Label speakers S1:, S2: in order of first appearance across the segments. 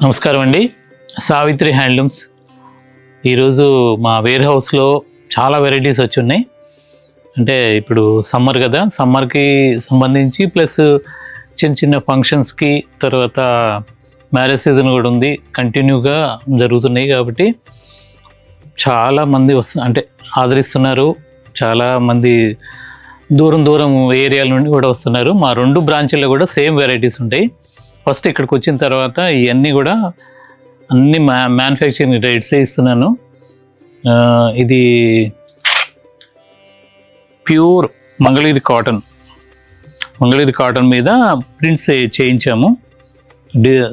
S1: నమస్కారం అండి. సావిత్రి హ్యాండ్లూమ్స్ ఈరోజు మా వేర్ హౌస్లో చాలా వెరైటీస్ వచ్చి ఉన్నాయి. అంటే ఇప్పుడు సమ్మర్ కదా, సమ్మర్కి సంబంధించి ప్లస్ చిన్న చిన్న ఫంక్షన్స్కి, తర్వాత మ్యారేజ్ సీజన్ కూడా ఉంది, కంటిన్యూగా జరుగుతున్నాయి. కాబట్టి చాలామంది అంటే ఆదరిస్తున్నారు. చాలామంది దూరం దూరం ఏరియాల నుండి కూడా వస్తున్నారు. మా 2 బ్రాంచ్ల్లో కూడా సేమ్ వెరైటీస్ ఉంటాయి. ఫస్ట్ ఇక్కడికి వచ్చిన తర్వాత ఇవన్నీ కూడా అన్ని మ్యానుఫ్యాక్చరింగ్ రేట్సే ఇస్తున్నాను. ఇది ప్యూర్ మంగళగిరి కాటన్ మీద ప్రింట్స్ చేయించాము.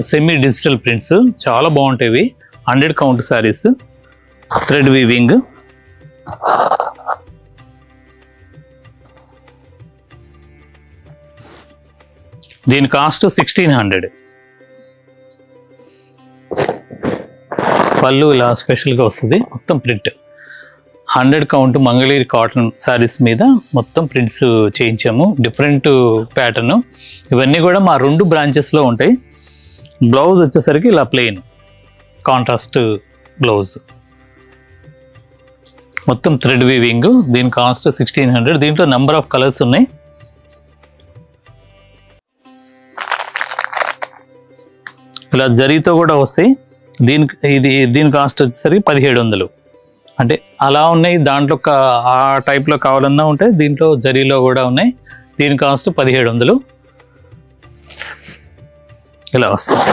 S1: సెమీ డిజిటల్ ప్రింట్స్ చాలా బాగుంటాయి. 100 కౌంట్ శారీస్, థ్రెడ్ వీవింగ్. దీని కాస్ట్ 1600. పళ్ళు ఇలా స్పెషల్గా వస్తుంది. మొత్తం print 100 count Mangalagiri cotton sarees మీద మొత్తం ప్రింట్స్ చేయించాము. Different pattern. ఇవన్నీ కూడా మా 2 బ్రాంచెస్లో ఉంటాయి. బ్లౌజ్ వచ్చేసరికి ఇలా ప్లెయిన్ కాంట్రాస్ట్ బ్లౌజ్, మొత్తం థ్రెడ్ వీవింగ్. దీని కాస్ట్ 1600. దీంట్లో నెంబర్ ఆఫ్ కలర్స్ ఉన్నాయి. ఇలా జరీతో కూడా వస్తాయి. దీని కాస్ట్ వచ్చేసరికి 1700. అంటే అలా ఉన్నాయి. దాంట్లో ఆ టైప్లో కావాలన్నా ఉంటాయి. దీంట్లో జరీలో కూడా ఉన్నాయి. దీని కాస్ట్ 1700 ఇలా వస్తుంది.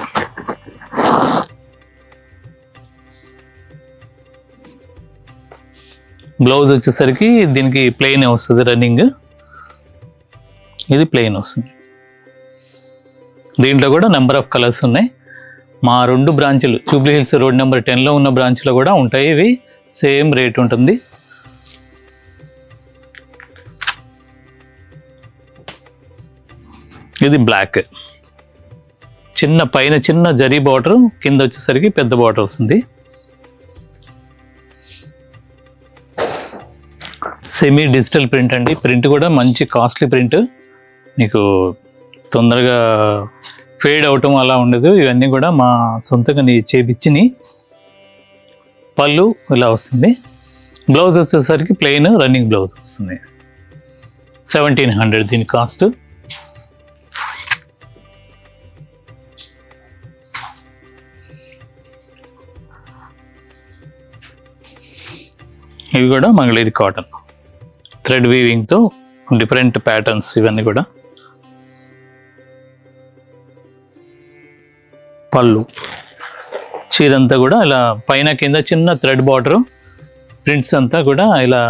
S1: బ్లౌజ్ వచ్చేసరికి దీనికి ప్లెయిన్ వస్తుంది. రన్నింగ్ ఇది ప్లెయిన్ వస్తుంది. దీంట్లో కూడా నెంబర్ ఆఫ్ కలర్స్ ఉన్నాయి. మా 2 బ్రాంచులు జూబ్లీ హిల్స్ రోడ్ నెంబర్ 10లో ఉన్న బ్రాంచ్లో కూడా ఉంటాయి. ఇవి సేమ్ రేట్ ఉంటుంది. ఇది బ్లాక్, పైన చిన్న జరీ బార్డర్, కింద వచ్చేసరికి పెద్ద బార్డర్ వస్తుంది. సెమీ డిజిటల్ ప్రింట్ అండి. ప్రింట్ కూడా మంచి కాస్ట్లీ ప్రింట్. మీకు తొందరగా ఫేడ్ అవటం అలా ఉండదు. ఇవన్నీ కూడా మా సొంతంగా చేపించిని. పళ్ళు ఇలా వస్తుంది. బ్లౌజ్ వచ్చేసరికి ప్లెయిన్ రన్నింగ్ బ్లౌజ్ వస్తుంది. 1700 దీని కాస్ట్. ఇవి కూడా మంగళగిరి కాటన్ థ్రెడ్ వీవింగ్తో డిఫరెంట్ ప్యాటర్న్స్. ఇవన్నీ కూడా పళ్ళు. చీరంతా కూడా ఇలా పైన కింద చిన్న థ్రెడ్ బార్డర్, ప్రింట్స్ అంతా కూడా ఇలా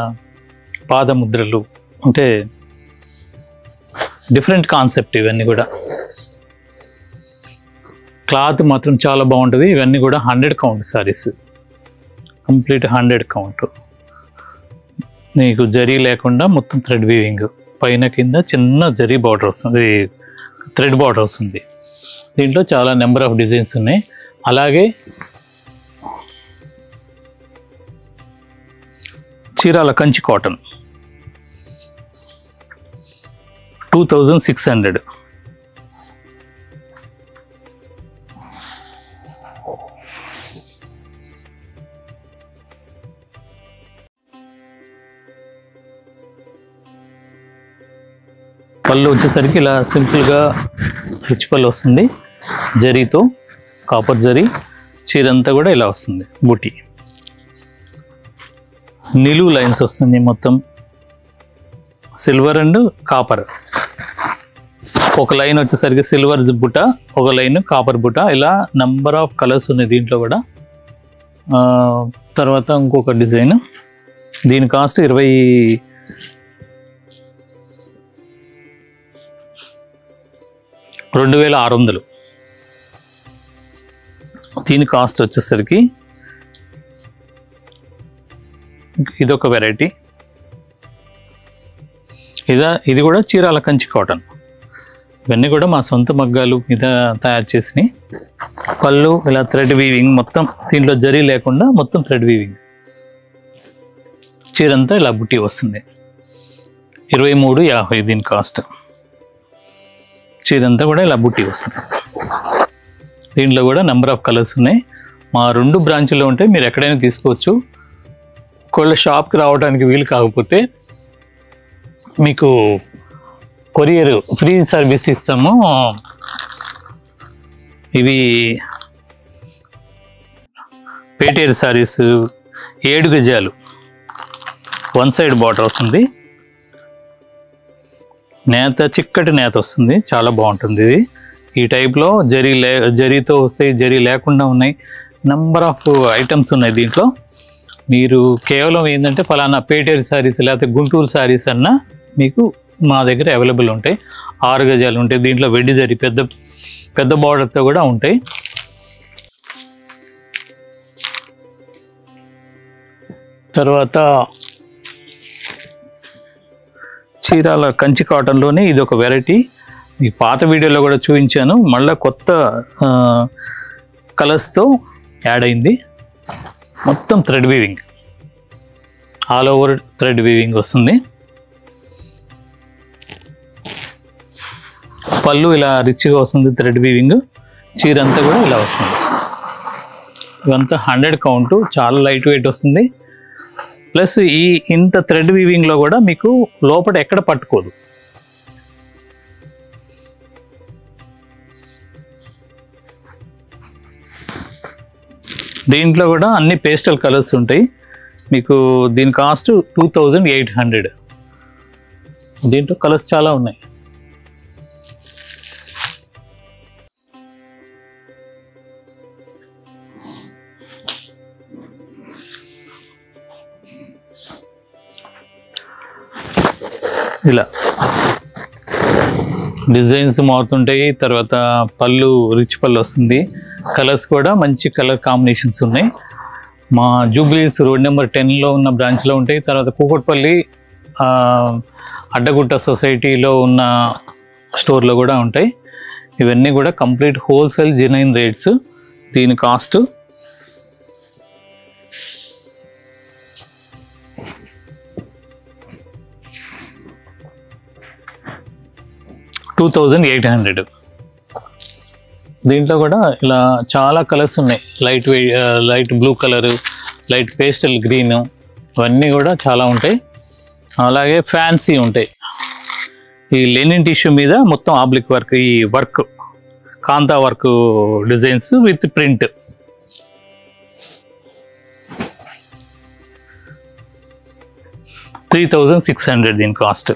S1: పాదముద్రలు. అంటే డిఫరెంట్ కాన్సెప్ట్. ఇవన్నీ కూడా క్లాత్ మాత్రం చాలా బాగుంటుంది. ఇవన్నీ కూడా 100 కౌంట్ శారీస్, కంప్లీట్ 100 కౌంట్. నీకు జరీ లేకుండా మొత్తం థ్రెడ్ వీవింగ్. పైన కింద చిన్న జరీ బార్డర్ వస్తుంది, థ్రెడ్ బార్డర్ వస్తుంది. దీంట్లో చాలా నెంబర్ ఆఫ్ డిజైన్స్ ఉన్నాయి. అలాగే చీరాల కంచి కాటన్ 2600. పళ్ళు వచ్చేసరికి ఇలా సింపుల్గా రిచ్ పళ్ళు వస్తుంది. జరీతో కాపర్ జరీ. చీరంతా కూడా ఇలా వస్తుంది. బుటీ నిలువు లైన్స్ వస్తుంది. మొత్తం సిల్వర్ అండ్ కాపర్. ఒక లైన్ వచ్చేసరికి సిల్వర్ బుట్ట, ఒక లైన్ కాపర్ బుట్ట. ఇలా నెంబర్ ఆఫ్ కలర్స్ ఉన్నాయి దీంట్లో కూడా. తర్వాత ఇంకొక డిజైన్. దీని కాస్ట్ 22,600. దీని కాస్ట్ వచ్చేసరికి ఇదొక వెరైటీ. ఇది కూడా చీరాల కంచి కాటన్. ఇవన్నీ కూడా మా సొంత మగ్గాలు మీద తయారు చేసినాయి. పళ్ళు ఇలా థ్రెడ్ వీవింగ్. మొత్తం దీంట్లో జరీ లేకుండా మొత్తం థ్రెడ్ వీవింగ్. చీరంతా ఇలా బుట్టి వస్తుంది. 23,50 దీని కాస్ట్. చీరంతా కూడా ఇలా బుట్టి వస్తుంది. దీంట్లో కూడా నెంబర్ ఆఫ్ కలర్స్ ఉన్నాయి. మా 2 బ్రాంచ్లో ఉంటాయి, మీరు ఎక్కడైనా తీసుకోవచ్చు. ఒకవేళ షాప్కి రావడానికి వీలు కాకపోతే మీకు కొరియర్ ఫ్రీ సర్వీస్ ఇస్తాము. ఇవి పేటేరు సారీస్ 7 గజాలు 1 సైడ్ బార్డర్ వస్తుంది. నేత చిక్కటి నేత వస్తుంది, చాలా బాగుంటుంది. ఇది ఈ టైప్లో జరీతో వస్తాయి, జరీ లేకుండా ఉన్నాయి. నెంబర్ ఆఫ్ ఐటమ్స్ ఉన్నాయి దీంట్లో. మీరు కేవలం ఏంటంటే ఫలానా పేటేరు శారీస్ లేకపోతే గుంటూరు శారీస్ అన్నా మీకు మా దగ్గర అవైలబుల్ ఉంటాయి. 6 గజాలు ఉంటాయి. దీంట్లో వెడ్డి జరీ పెద్ద బార్డర్తో కూడా ఉంటాయి. తర్వాత చీరాల కంచి కాటన్లోనే ఇది ఒక వెరైటీ. ఈ పాత వీడియోలో కూడా చూపించాను, మళ్ళీ కొత్త కలర్స్తో యాడ్ అయింది. మొత్తం thread weaving, all over thread weaving వస్తుంది. పళ్ళు ఇలా రిచ్గా వస్తుంది థ్రెడ్ వీవింగ్. చీర అంతా కూడా ఇలా వస్తుంది. ఇవంతా 100 కౌంట్, చాలా లైట్ వెయిట్ వస్తుంది. ప్లస్ ఇంత థ్రెడ్ వీవింగ్లో కూడా మీకు లోపల ఎక్కడ పట్టుకోదు. దీంట్లో కూడా అన్ని పేస్టల్ కలర్స్ ఉంటాయి. మీకు దీని కాస్ట్ 2800. దీంట్లో కలర్స్ చాలా ఉన్నాయి. ఇలా డిజైన్స్ మారుతుంటాయి. తర్వాత పళ్ళు రిచ్ పళ్ళు వస్తుంది. కలర్స్ కూడా మంచి కలర్ కాంబినేషన్స్ ఉన్నాయి. మా జూబ్లీస్ రోడ్ నెంబర్ 10లో ఉన్న బ్రాంచ్లో ఉంటాయి. తర్వాత కూకట్పల్లి అడ్డగుట్ట సొసైటీలో ఉన్న స్టోర్లో కూడా ఉంటాయి. ఇవన్నీ కూడా కంప్లీట్ హోల్సేల్ జెన్యూన్ రేట్స్. దీని కాస్ట్ $2800. దీంట్లో కూడా ఇలా చాలా కలర్స్ ఉన్నాయి. Light blue colour, light pastel green, ఇవన్నీ కూడా చాలా ఉంటాయి. అలాగే ఫ్యాన్సీ ఉంటాయి. ఈ లెనిన్ టిష్యూ మీద మొత్తం ఆబ్లిక్ వర్క్, ఈ work kantha work designs with print. $3600 దీని కాస్ట్.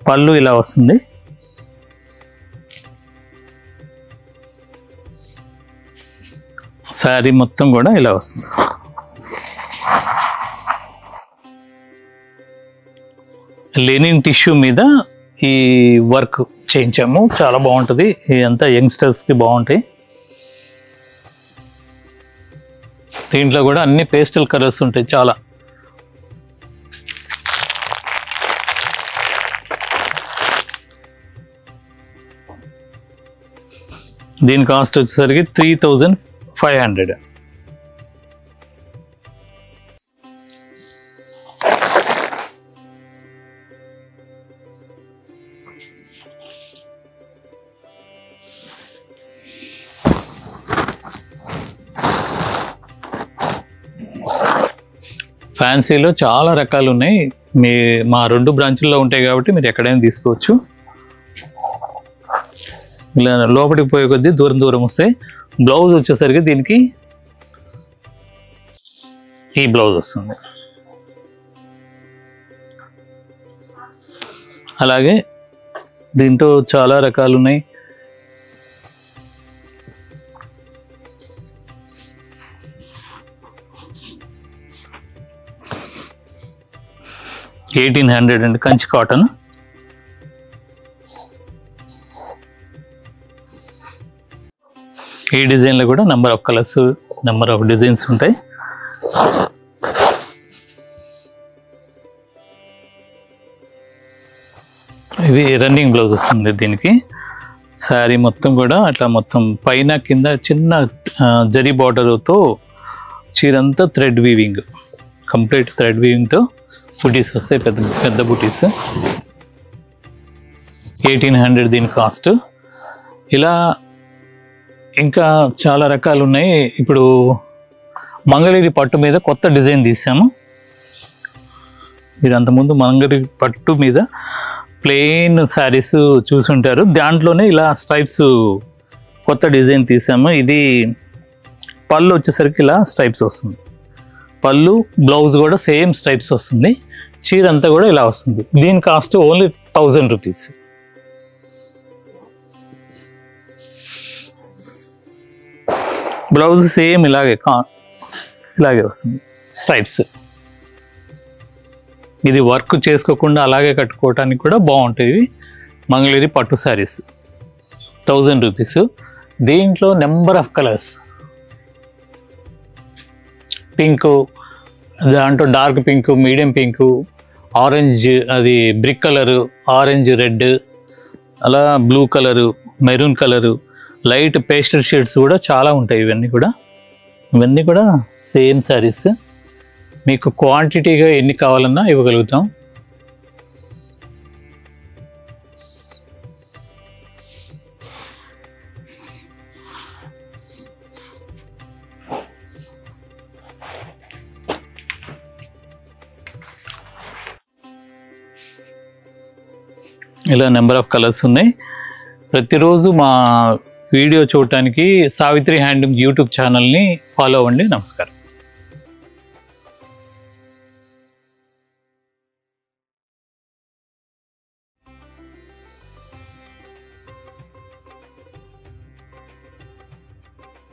S1: పళ్ళు ఇలా వస్తుంది. శారీ మొత్తం కూడా ఇలా వస్తుంది. లెనిన్ టిష్యూ మీద ఈ వర్క్ చేయించాము, చాలా బాగుంటుంది. ఇదంతా యంగ్స్టర్స్కి బాగుంటాయి. దీంట్లో కూడా అన్ని పేస్టల్ కలర్స్ ఉంటాయి చాలా. దీని కాస్ట్ వచ్చేసరికి 3500. ఫ్యాన్సీలో చాలా రకాలు ఉన్నాయి. మా 2 బ్రాంచుల్లో ఉంటాయి కాబట్టి మీరు ఎక్కడైనా తీసుకోవచ్చు. ఇలా లోపలికి పోయే కొద్దీ దూరం వస్తాయి. బ్లౌజ్ వచ్చేసరికి దీనికి ఈ బ్లౌజ్ వస్తుంది. అలాగే దీంట్లో చాలా రకాలు ఉన్నాయి. $1800 అండి, కంచి కాటన్. ఈ డిజైన్లో కూడా number of colours, number of designs ఉంటాయి. ఇది రన్నింగ్ బ్లౌజ్ వస్తుంది దీనికి. శారీ మొత్తం కూడా అట్లా మొత్తం పైన కింద చిన్న జరీ బార్డర్తో చీరంతా థ్రెడ్ వీవింగ్, కంప్లీట్ థ్రెడ్ వీవింగ్తో బుటీస్ వస్తాయి, పెద్ద బుటీస్. 1800 దీని కాస్ట్. ఇలా ఇంకా చాలా రకాలు ఉన్నాయి. ఇప్పుడు మంగళగిరి పట్టు మీద కొత్త డిజైన్ తీసాము. మీరు అంతకుముందు మంగళగిరి పట్టు మీద ప్లెయిన్ శారీస్ చూసుంటారు, దాంట్లోనే ఇలా స్ట్రైప్స్ కొత్త డిజైన్ తీసాము. ఇది పళ్ళు వచ్చేసరికి ఇలా స్ట్రైప్స్ వస్తుంది, పళ్ళు బ్లౌజ్ కూడా సేమ్ స్ట్రైప్స్ వస్తుంది, చీర అంతా కూడా ఇలా వస్తుంది. దీని cost only 1000 rupees. Blouse same ఇలాగే వస్తుంది స్ట్రైప్స్. ఇది వర్క్ చేసుకోకుండా అలాగే కట్టుకోవటానికి కూడా బాగుంటాయి. మంగళగిరి పట్టు శారీస్ 1000 రూపీస్. దీంట్లో నెంబర్ ఆఫ్ కలర్స్, పింక్, దాంట్లో dark pink, medium pink, orange, అది బ్రిక్ కలరు, ఆరెంజ్ రెడ్, అలా blue colour, maroon colour, light pastel shades కూడా చాలా ఉంటాయి. ఇవన్నీ కూడా సేమ్ శారీస్. మీకు క్వాంటిటీగా ఎన్ని కావాలన్నా ఇవ్వగలుగుతాం. ఇలా నెంబర్ ఆఫ్ కలర్స్ ఉన్నాయి. ప్రతిరోజు మా వీడియో చూడటానికి సావిత్రి హ్యాండ్లూమ్ యూట్యూబ్ ఛానల్ని ఫాలో అవ్వండి. నమస్కారం.